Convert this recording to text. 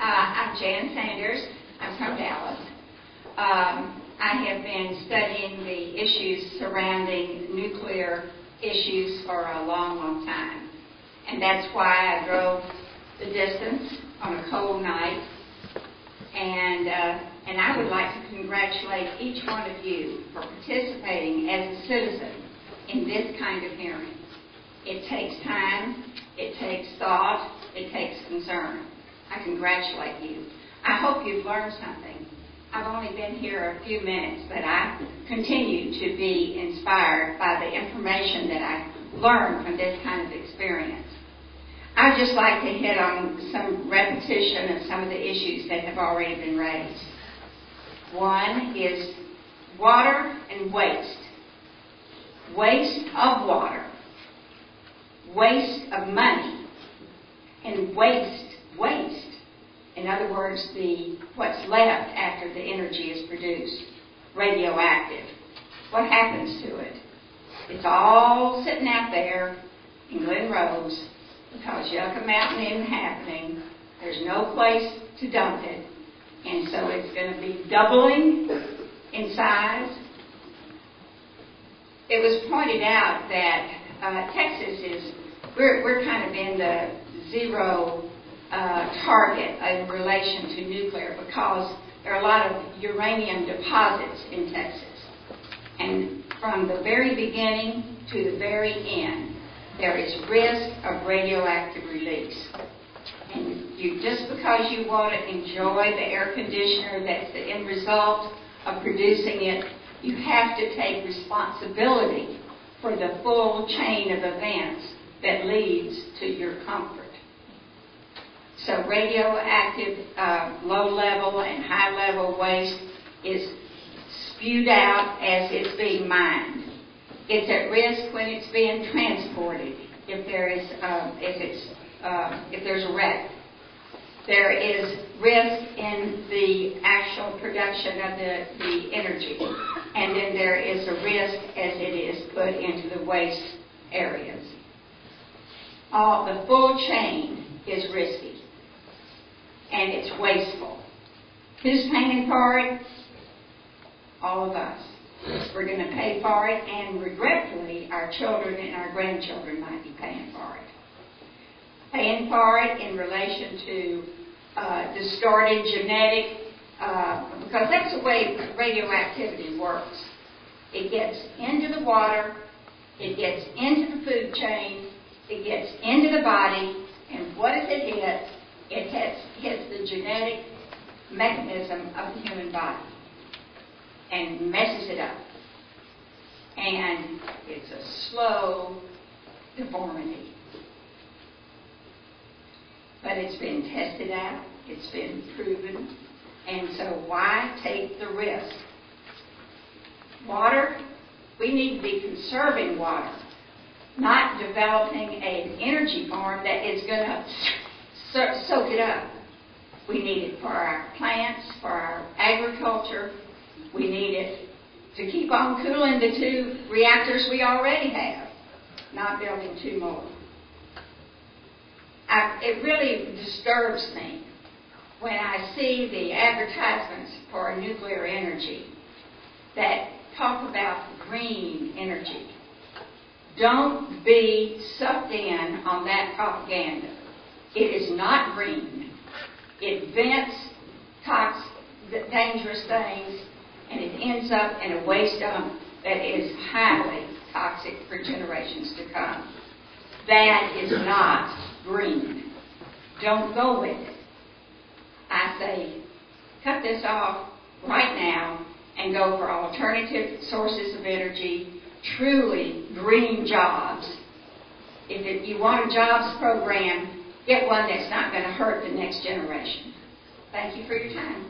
I'm Jan Sanders. I'm from Dallas. I have been studying the issues surrounding nuclear issues for a long, long time. And that's why I drove the distance on a cold night. And I would like to congratulate each one of you for participating as a citizen in this kind of hearing. It takes time, it takes thought, it takes concern. I congratulate you. I hope you've learned something. I've only been here a few minutes, but I continue to be inspired by the information that I learned from this kind of experience. I'd just like to hit on some repetition of some of the issues that have already been raised. One is water and waste. Waste of water. Waste of money. And waste. In other words, what's left after the energy is produced. Radioactive. What happens to it? It's all sitting out there in Glen Rose because Yucca Mountain isn't happening. There's no place to dump it. And so it's going to be doubling in size. It was pointed out that Texas we're kind of in the zero target in relation to nuclear because there are a lot of uranium deposits in Texas. And from the very beginning to the very end, there is risk of radioactive release. And just because you want to enjoy the air conditioner that's the end result of producing it, you have to take responsibility for the full chain of events that leads to your comfort. So radioactive low-level and high-level waste is spewed out as it's being mined. It's at risk when it's being transported. If there's a wreck, there is risk in the actual production of the energy, and then there is a risk as it is put into the waste areas. The full chain is risky, and it's wasteful. Who's paying for it? All of us. We're going to pay for it, and regretfully, our children and our grandchildren might be paying for it. Paying for it in relation to distorted genetic, because that's the way radioactivity works. It gets into the water, it gets into the food chain, it gets into the body, and what does it hit? It hits the genetic mechanism of the human body and messes it up. And it's a slow deformity. But it's been tested out, it's been proven, and so why take the risk? Water, we need to be conserving water, not developing an energy form that is going to soak it up. We need it for our plants, for our agriculture. We need it to keep on cooling the 2 reactors we already have, not building 2 more. It really disturbs me when I see the advertisements for nuclear energy that talk about green energy. Don't be sucked in on that propaganda. It is not green. It vents dangerous things, and it ends up in a waste dump that is highly toxic for generations to come. That is not green. Don't go with it. I say, cut this off right now and go for alternative sources of energy, truly green jobs. If you want a jobs program, get one that's not going to hurt the next generation. Thank you for your time.